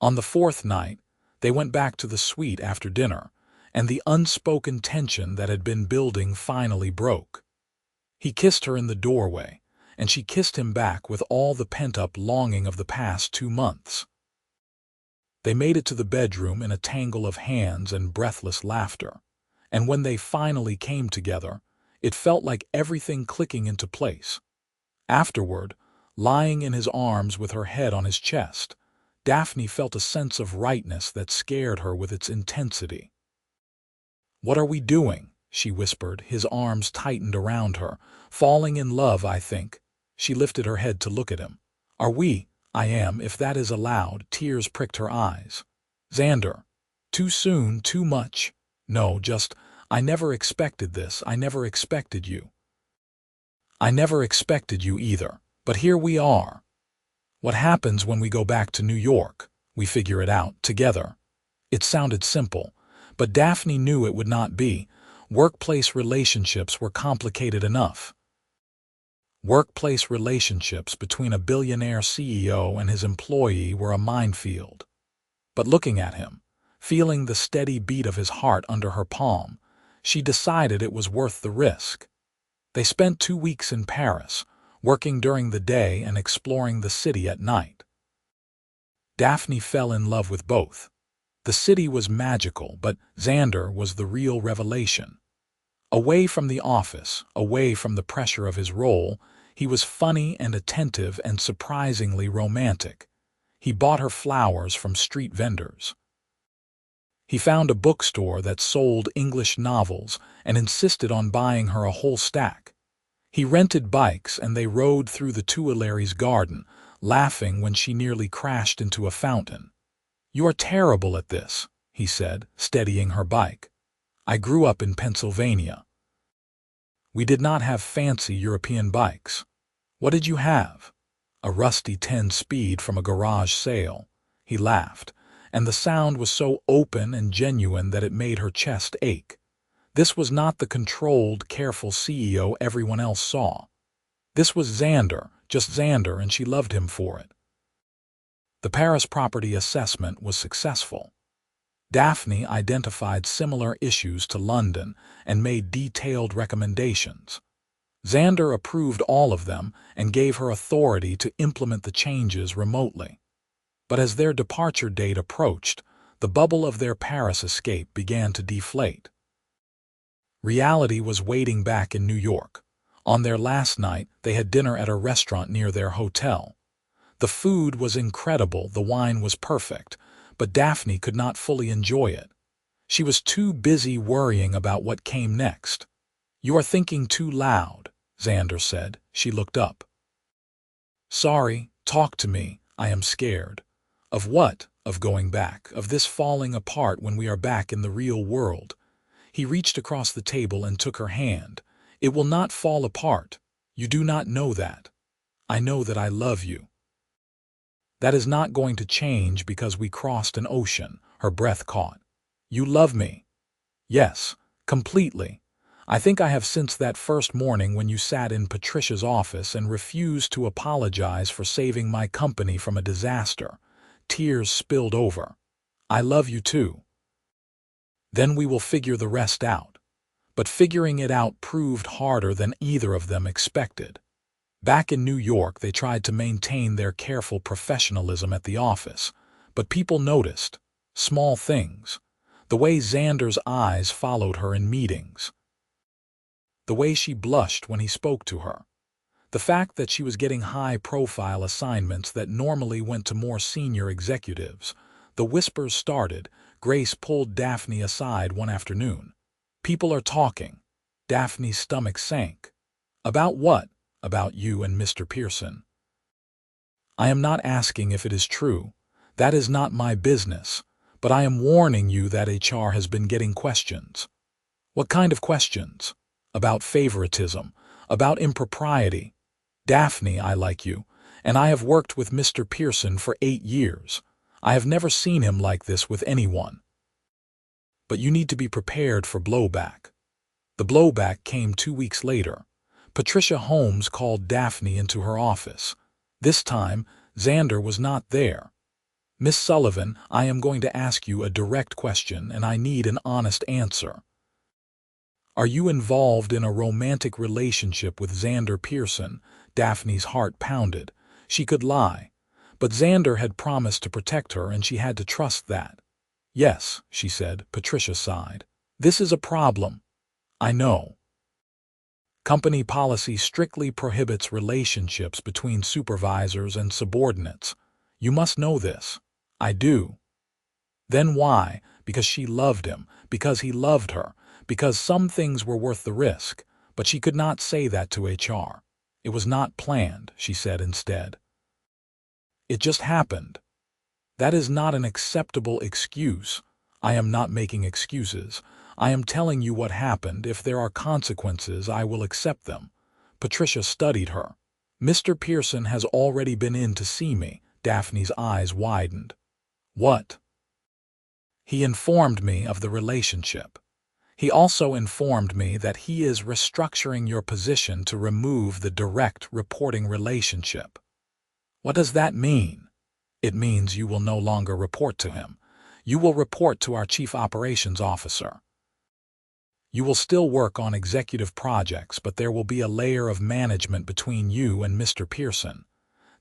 On the fourth night, they went back to the suite after dinner, and the unspoken tension that had been building finally broke. He kissed her in the doorway, and she kissed him back with all the pent-up longing of the past 2 months. They made it to the bedroom in a tangle of hands and breathless laughter, and when they finally came together, it felt like everything clicking into place. Afterward, lying in his arms with her head on his chest, Daphne felt a sense of rightness that scared her with its intensity. "What are we doing?" she whispered, his arms tightened around her. "Falling in love, I think." She lifted her head to look at him. "Are we?" "I am, if that is allowed." Tears pricked her eyes. "Xander, too soon, too much." "No, just, I never expected this. I never expected you." "I never expected you either. But here we are. What happens when we go back to New York? We figure it out, together." It sounded simple, but Daphne knew it would not be. Workplace relationships were complicated enough. Workplace relationships between a billionaire CEO and his employee were a minefield. But looking at him, feeling the steady beat of his heart under her palm, she decided it was worth the risk. They spent 2 weeks in Paris, working during the day and exploring the city at night. Daphne fell in love with both. The city was magical, but Xander was the real revelation. Away from the office, away from the pressure of his role, he was funny and attentive and surprisingly romantic. He bought her flowers from street vendors. He found a bookstore that sold English novels and insisted on buying her a whole stack. He rented bikes and they rode through the Tuileries garden, laughing when she nearly crashed into a fountain. "You are terrible at this," he said, steadying her bike. "I grew up in Pennsylvania. We did not have fancy European bikes." "What did you have?" "A rusty 10-speed from a garage sale." He laughed, and the sound was so open and genuine that it made her chest ache. This was not the controlled, careful CEO everyone else saw. This was Xander, just Xander, and she loved him for it. The Paris property assessment was successful. Daphne identified similar issues to London and made detailed recommendations. Xander approved all of them and gave her authority to implement the changes remotely. But as their departure date approached, the bubble of their Paris escape began to deflate. Reality was waiting back in New York. On their last night, they had dinner at a restaurant near their hotel. The food was incredible, the wine was perfect, but Daphne could not fully enjoy it. She was too busy worrying about what came next. "You are thinking too loud," Xander said. She looked up. "Sorry, talk to me. I am scared." "Of what?" "Of going back, of this falling apart when we are back in the real world." He reached across the table and took her hand. "It will not fall apart. You do not know that. I know that I love you. That is not going to change because we crossed an ocean." Her breath caught. "You love me?" "Yes, completely. I think I have since that first morning when you sat in Patricia's office and refused to apologize for saving my company from a disaster." Tears spilled over. "I love you too. Then we will figure the rest out." But figuring it out proved harder than either of them expected. Back in New York, they tried to maintain their careful professionalism at the office, but people noticed small things. The way Xander's eyes followed her in meetings. The way she blushed when he spoke to her. The fact that she was getting high-profile assignments that normally went to more senior executives. The whispers started. Grace pulled Daphne aside one afternoon. "People are talking." Daphne's stomach sank. "About what?" "About you and Mr. Pearson." "I am not asking if it is true. That is not my business. But I am warning you that HR has been getting questions." "What kind of questions?" "About favoritism, about impropriety." "Daphne, I like you, and I have worked with Mr. Pearson for 8 years. I have never seen him like this with anyone. But you need to be prepared for blowback. The blowback came 2 weeks later. Patricia Holmes called Daphne into her office. This time, Xander was not there. "Miss Sullivan, I am going to ask you a direct question, and I need an honest answer. Are you involved in a romantic relationship with Xander Pearson?" Daphne's heart pounded. She could lie, but Xander had promised to protect her, and she had to trust that. "Yes," she said. Patricia sighed. "This is a problem." "I know. Company policy strictly prohibits relationships between supervisors and subordinates. You must know this." "I do." "Then why?" "Because she loved him, because he loved her, because some things were worth the risk." But she could not say that to HR. "It was not planned," she said instead. "It just happened." "That is not an acceptable excuse." "I am not making excuses. I am telling you what happened. If there are consequences, I will accept them." Patricia studied her. "Mr. Pearson has already been in to see me." Daphne's eyes widened. "What?" "He informed me of the relationship. He also informed me that he is restructuring your position to remove the direct reporting relationship." "What does that mean?" "It means you will no longer report to him. You will report to our Chief Operations Officer. You will still work on executive projects, but there will be a layer of management between you and Mr. Pearson.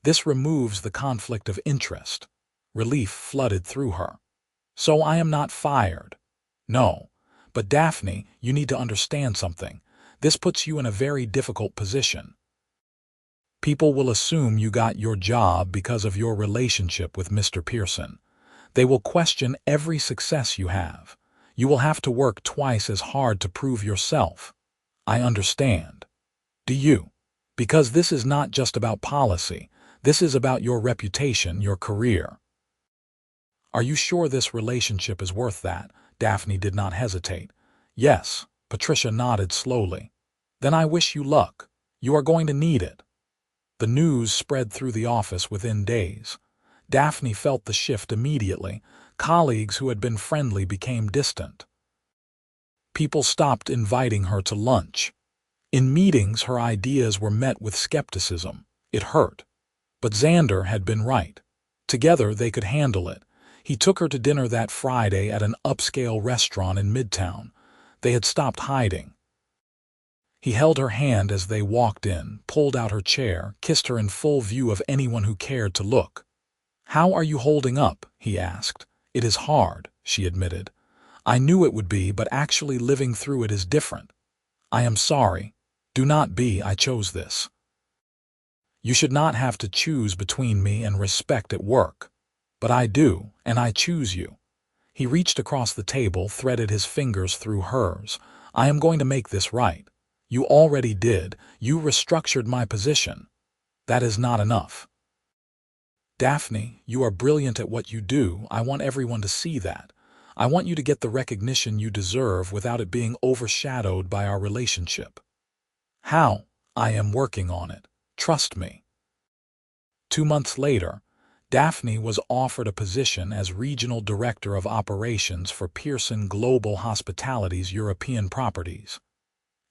This removes the conflict of interest." Relief flooded through her. "So I am not fired?" "No. But Daphne, you need to understand something. This puts you in a very difficult position. People will assume you got your job because of your relationship with Mr. Pearson. They will question every success you have. You will have to work twice as hard to prove yourself." "I understand." "Do you? Because this is not just about policy. This is about your reputation, your career." "Are you sure this relationship is worth that?" Daphne did not hesitate. "Yes." Patricia nodded slowly. "Then I wish you luck. You are going to need it." The news spread through the office within days. Daphne felt the shift immediately. Colleagues who had been friendly became distant. People stopped inviting her to lunch. In meetings, her ideas were met with skepticism. It hurt. But Xander had been right. Together they could handle it. He took her to dinner that Friday at an upscale restaurant in Midtown. They had stopped hiding. He held her hand as they walked in, pulled out her chair, kissed her in full view of anyone who cared to look. "How are you holding up?" he asked. "It is hard," she admitted. "I knew it would be, but actually living through it is different." "I am sorry." "Do not be. I chose this. You should not have to choose between me and respect at work." "But I do, and I choose you." He reached across the table, threaded his fingers through hers. "I am going to make this right. You already did. You restructured my position. That is not enough." "Daphne, you are brilliant at what you do. I want everyone to see that. I want you to get the recognition you deserve without it being overshadowed by our relationship." "How?" "I am working on it. Trust me." 2 months later, Daphne was offered a position as Regional Director of Operations for Pearson Global Hospitality's European properties.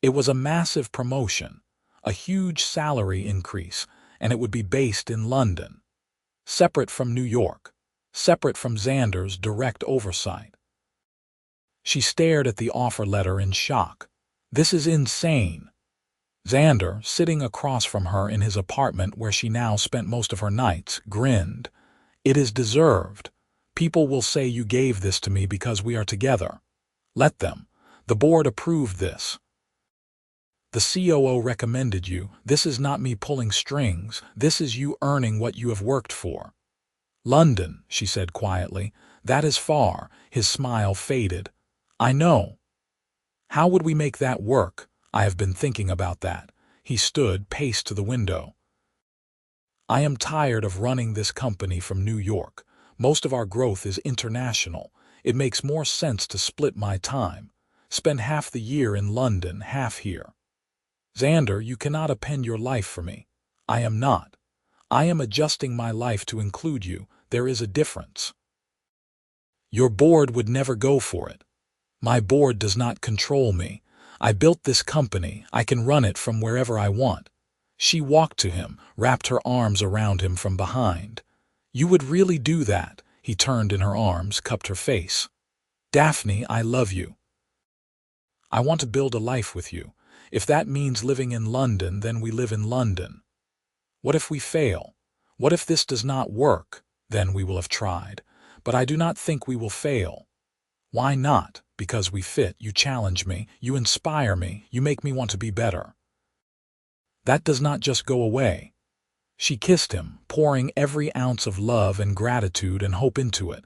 It was a massive promotion, a huge salary increase, and it would be based in London. Separate from New York, separate from Xander's direct oversight. She stared at the offer letter in shock. "This is insane." Xander, sitting across from her in his apartment where she now spent most of her nights, grinned. "It is deserved. People will say you gave this to me because we are together. Let them. The board approved this. The COO recommended you. This is not me pulling strings. This is you earning what you have worked for." "London," she said quietly. "That is far." His smile faded. "I know. How would we make that work?" "I have been thinking about that." He stood, paced to the window. "I am tired of running this company from New York. Most of our growth is international. It makes more sense to split my time. Spend half the year in London, half here." "Xander, you cannot append your life for me." "I am not. I am adjusting my life to include you. there is a difference. Your board would never go for it. My board does not control me. I built this company. I can run it from wherever I want. She walked to him, wrapped her arms around him from behind. You would really do that? He turned in her arms, cupped her face. Daphne, I love you. I want to build a life with you. If that means living in London, then we live in London. What if we fail? What if this does not work? Then we will have tried. But I do not think we will fail. Why not? Because we fit. You challenge me. You inspire me. You make me want to be better. That does not just go away. She kissed him, pouring every ounce of love and gratitude and hope into it.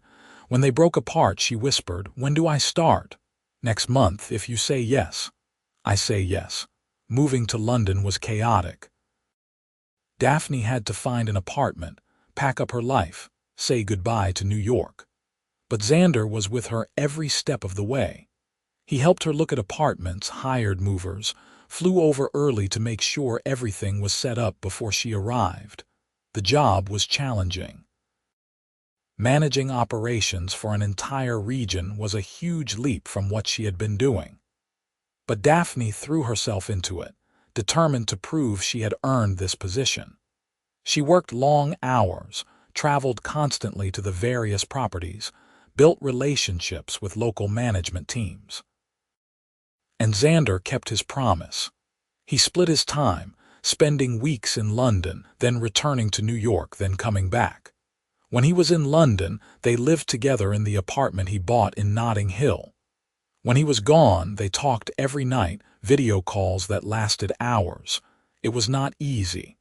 When they broke apart, she whispered, "When do I start?" "Next month, if you say yes." I say yes. Moving to London was chaotic. Daphne had to find an apartment, pack up her life, say goodbye to New York. But Xander was with her every step of the way. He helped her look at apartments, hired movers, flew over early to make sure everything was set up before she arrived. The job was challenging. Managing operations for an entire region was a huge leap from what she had been doing. But Daphne threw herself into it, determined to prove she had earned this position. She worked long hours, traveled constantly to the various properties, built relationships with local management teams. And Xander kept his promise. He split his time, spending weeks in London, then returning to New York, then coming back. When he was in London, they lived together in the apartment he bought in Notting Hill. When he was gone, they talked every night, video calls that lasted hours. It was not easy.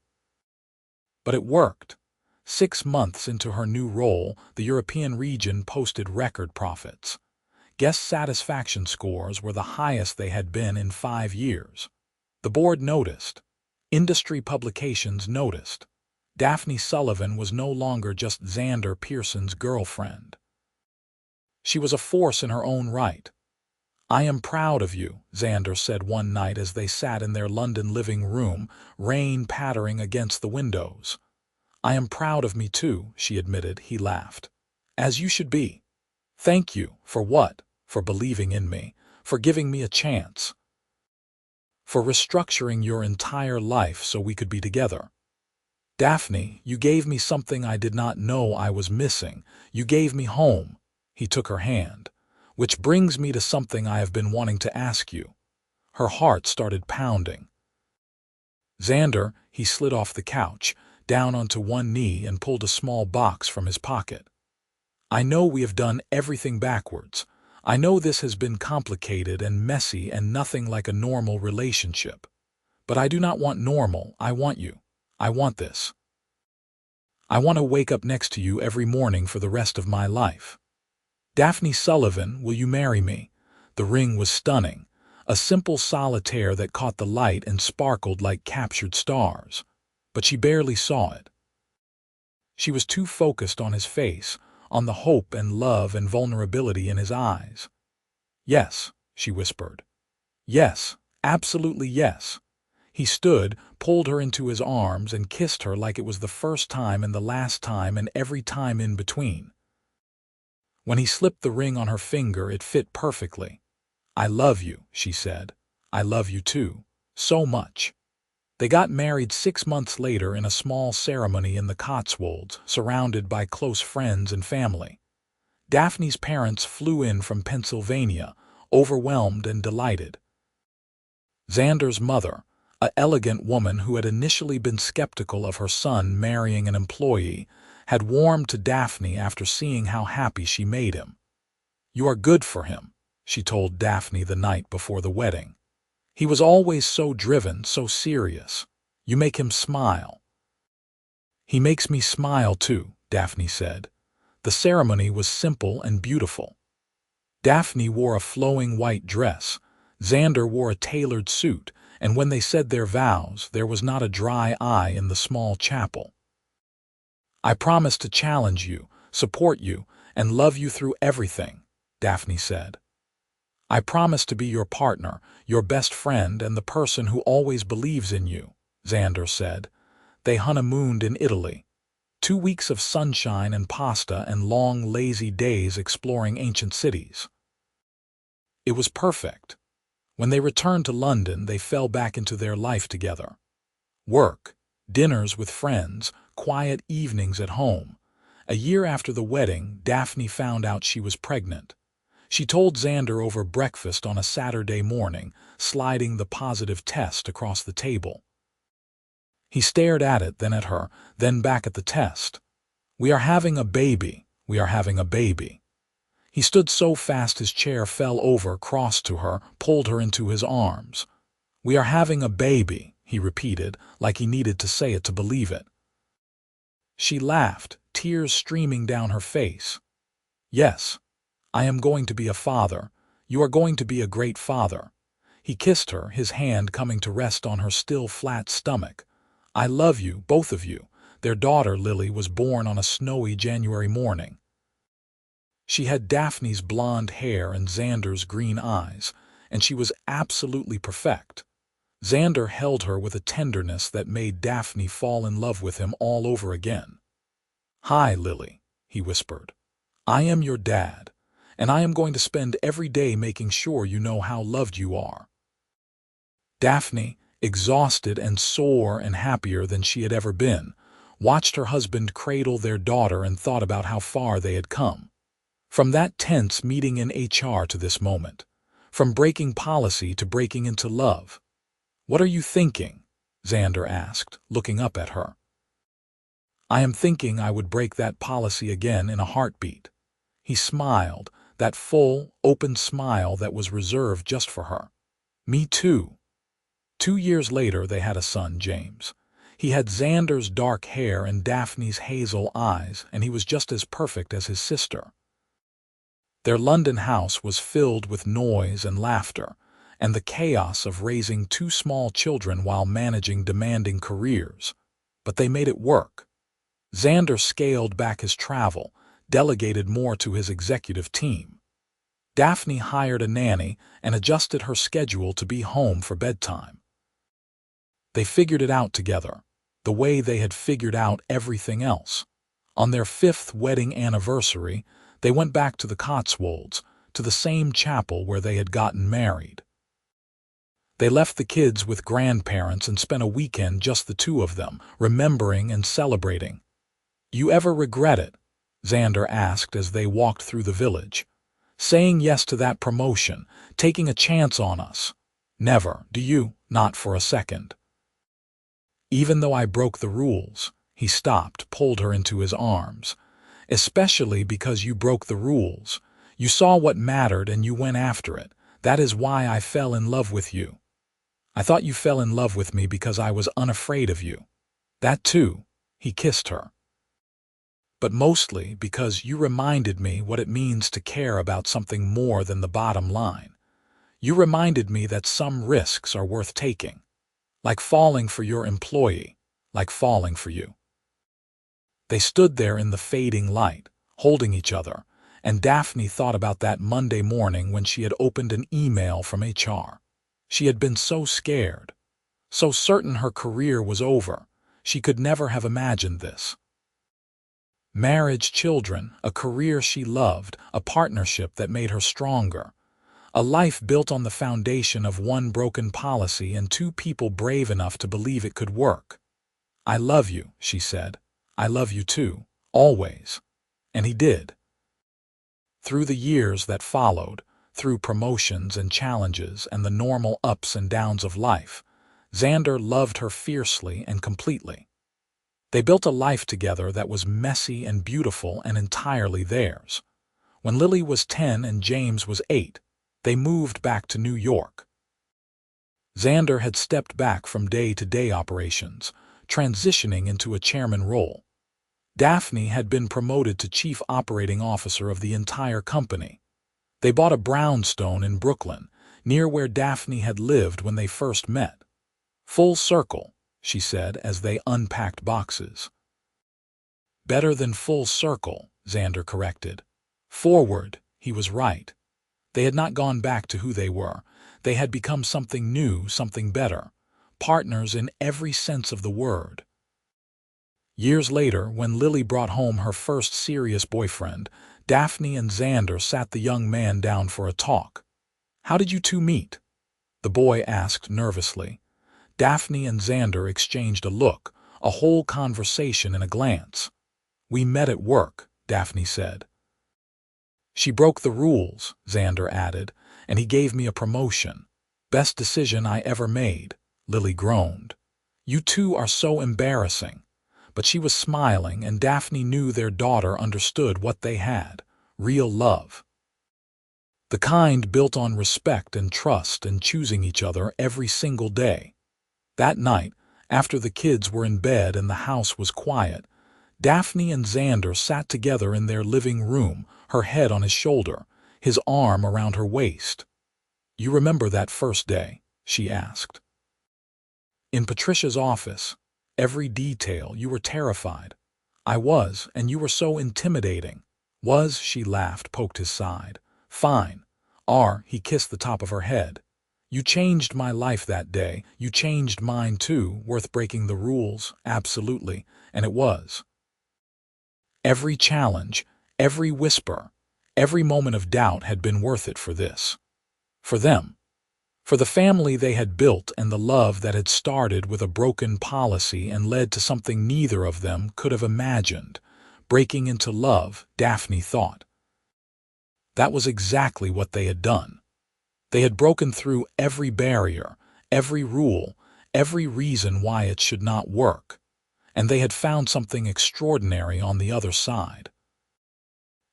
But it worked. 6 months into her new role, the European region posted record profits. Guest satisfaction scores were the highest they had been in 5 years. The board noticed. Industry publications noticed. Daphne Sullivan was no longer just Xander Pearson's girlfriend. She was a force in her own right. "I am proud of you," Xander said one night as they sat in their London living room, rain pattering against the windows. "I am proud of me too," she admitted. He laughed. "As you should be." "Thank you. For what?" "For believing in me, for giving me a chance, for restructuring your entire life so we could be together. Daphne, you gave me something I did not know I was missing. You gave me home." He took her hand. "Which brings me to something I have been wanting to ask you." Her heart started pounding. Xander, he slid off the couch, down onto one knee and pulled a small box from his pocket. "I know we have done everything backwards. I know this has been complicated and messy and nothing like a normal relationship. But I do not want normal. I want you. I want this. I want to wake up next to you every morning for the rest of my life. Daphne Sullivan, will you marry me?" The ring was stunning, a simple solitaire that caught the light and sparkled like captured stars. But she barely saw it. She was too focused on his face, on the hope and love and vulnerability in his eyes. "Yes," she whispered. "Yes, absolutely yes." He stood, pulled her into his arms, and kissed her like it was the first time and the last time and every time in between. When he slipped the ring on her finger, it fit perfectly. "I love you," she said. "I love you too. So much." They got married 6 months later in a small ceremony in the Cotswolds, surrounded by close friends and family. Daphne's parents flew in from Pennsylvania, overwhelmed and delighted. Xander's mother, an elegant woman who had initially been skeptical of her son marrying an employee, had warmed to Daphne after seeing how happy she made him. "You are good for him," she told Daphne the night before the wedding. "He was always so driven, so serious. You make him smile." "He makes me smile too," Daphne said. The ceremony was simple and beautiful. Daphne wore a flowing white dress, Xander wore a tailored suit, and when they said their vows, there was not a dry eye in the small chapel. "I promise to challenge you, support you, and love you through everything," Daphne said. "I promise to be your partner, your best friend, and the person who always believes in you," Xander said. They honeymooned in Italy. 2 weeks of sunshine and pasta and long, lazy days exploring ancient cities. It was perfect. When they returned to London, they fell back into their life together. Work, dinners with friends, quiet evenings at home. A year after the wedding, Daphne found out she was pregnant. She told Xander over breakfast on a Saturday morning, sliding the positive test across the table. He stared at it, then at her, then back at the test. "We are having a baby. We are having a baby." He stood so fast his chair fell over, crossed to her, pulled her into his arms. "We are having a baby," he repeated, like he needed to say it to believe it. She laughed, tears streaming down her face. "Yes, I am going to be a father. You are going to be a great father." He kissed her, his hand coming to rest on her still flat stomach. "I love you, both of you." Their daughter, Lily, was born on a snowy January morning. She had Daphne's blonde hair and Xander's green eyes, and she was absolutely perfect. Xander held her with a tenderness that made Daphne fall in love with him all over again. "Hi, Lily," he whispered. "I am your dad, and I am going to spend every day making sure you know how loved you are." Daphne, exhausted and sore and happier than she had ever been, watched her husband cradle their daughter and thought about how far they had come. From that tense meeting in HR to this moment. From breaking policy to breaking into love. "What are you thinking?" Xander asked, looking up at her. "I am thinking I would break that policy again in a heartbeat." He smiled, that full, open smile that was reserved just for her. "Me too." 2 years later they had a son, James. He had Xander's dark hair and Daphne's hazel eyes, and he was just as perfect as his sister. Their London house was filled with noise and laughter, and the chaos of raising 2 small children while managing demanding careers. But they made it work. Xander scaled back his travel, delegated more to his executive team. Daphne hired a nanny and adjusted her schedule to be home for bedtime. They figured it out together, the way they had figured out everything else. On their 5th wedding anniversary, they went back to the Cotswolds, to the same chapel where they had gotten married. They left the kids with grandparents and spent a weekend just the two of them, remembering and celebrating. "You ever regret it?" Xander asked as they walked through the village. "Saying yes to that promotion, taking a chance on us?" "Never, do you?" "Not for a second." "Even though I broke the rules," he stopped, pulled her into his arms. "Especially because you broke the rules. You saw what mattered and you went after it. That is why I fell in love with you." "I thought you fell in love with me because I was unafraid of you." "That too." He kissed her. "But mostly because you reminded me what it means to care about something more than the bottom line. You reminded me that some risks are worth taking. Like falling for your employee, like falling for you." They stood there in the fading light, holding each other, and Daphne thought about that Monday morning when she had opened an email from HR. She had been so scared, so certain her career was over. She could never have imagined this. Marriage, children, a career she loved, a partnership that made her stronger. A life built on the foundation of one broken policy and 2 people brave enough to believe it could work. "I love you," she said. "I love you too, always." And he did. Through the years that followed, through promotions and challenges and the normal ups and downs of life, Xander loved her fiercely and completely. They built a life together that was messy and beautiful and entirely theirs. When Lily was 10 and James was 8, they moved back to New York. Xander had stepped back from day-to-day operations, transitioning into a chairman role. Daphne had been promoted to chief operating officer of the entire company. They bought a brownstone in Brooklyn, near where Daphne had lived when they first met. "Full circle," she said as they unpacked boxes. "Better than full circle," Xander corrected. "Forward," he was right. They had not gone back to who they were. They had become something new, something better. Partners in every sense of the word. Years later, when Lily brought home her first serious boyfriend, Daphne and Xander sat the young man down for a talk. "How did you two meet?" the boy asked nervously. Daphne and Xander exchanged a look, a whole conversation in a glance. "We met at work," Daphne said. "She broke the rules," Xander added, "and he gave me a promotion. Best decision I ever made," Lily groaned. "You two are so embarrassing." But she was smiling, and Daphne knew their daughter understood what they had: real love. The kind built on respect and trust and choosing each other every single day. That night, after the kids were in bed and the house was quiet, Daphne and Xander sat together in their living room, her head on his shoulder, his arm around her waist. "You remember that first day?" she asked. "In Patricia's office. Every detail. You were terrified." "I was, and you were so intimidating." "Was?" She laughed, poked his side. "Fine." He kissed the top of her head. "You changed my life that day. You changed mine too. Worth breaking the rules, absolutely." And it was. Every challenge, every whisper, every moment of doubt had been worth it for this. For them. For the family they had built and the love that had started with a broken policy and led to something neither of them could have imagined. Breaking into love, Daphne thought. That was exactly what they had done. They had broken through every barrier, every rule, every reason why it should not work. And they had found something extraordinary on the other side.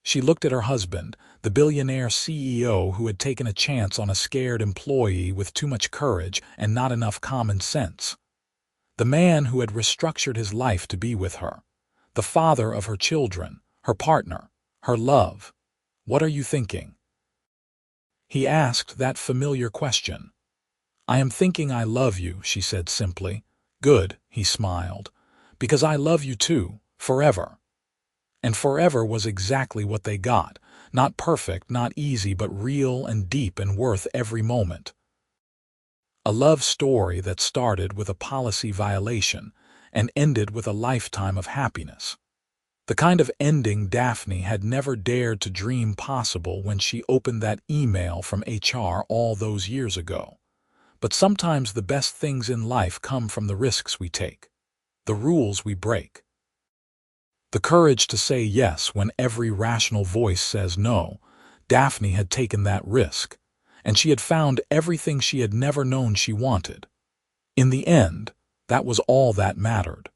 She looked at her husband, the billionaire CEO who had taken a chance on a scared employee with too much courage and not enough common sense. The man who had restructured his life to be with her. The father of her children, her partner, her love. "What are you thinking?" He asked that familiar question. "I am thinking I love you," she said simply. "Good," he smiled. "Because I love you too, forever." And forever was exactly what they got. Not perfect, not easy, but real and deep and worth every moment. A love story that started with a policy violation and ended with a lifetime of happiness. The kind of ending Daphne had never dared to dream possible when she opened that email from HR all those years ago. But sometimes the best things in life come from the risks we take, the rules we break. The courage to say yes when every rational voice says no. Daphne had taken that risk, and she had found everything she had never known she wanted. In the end, that was all that mattered.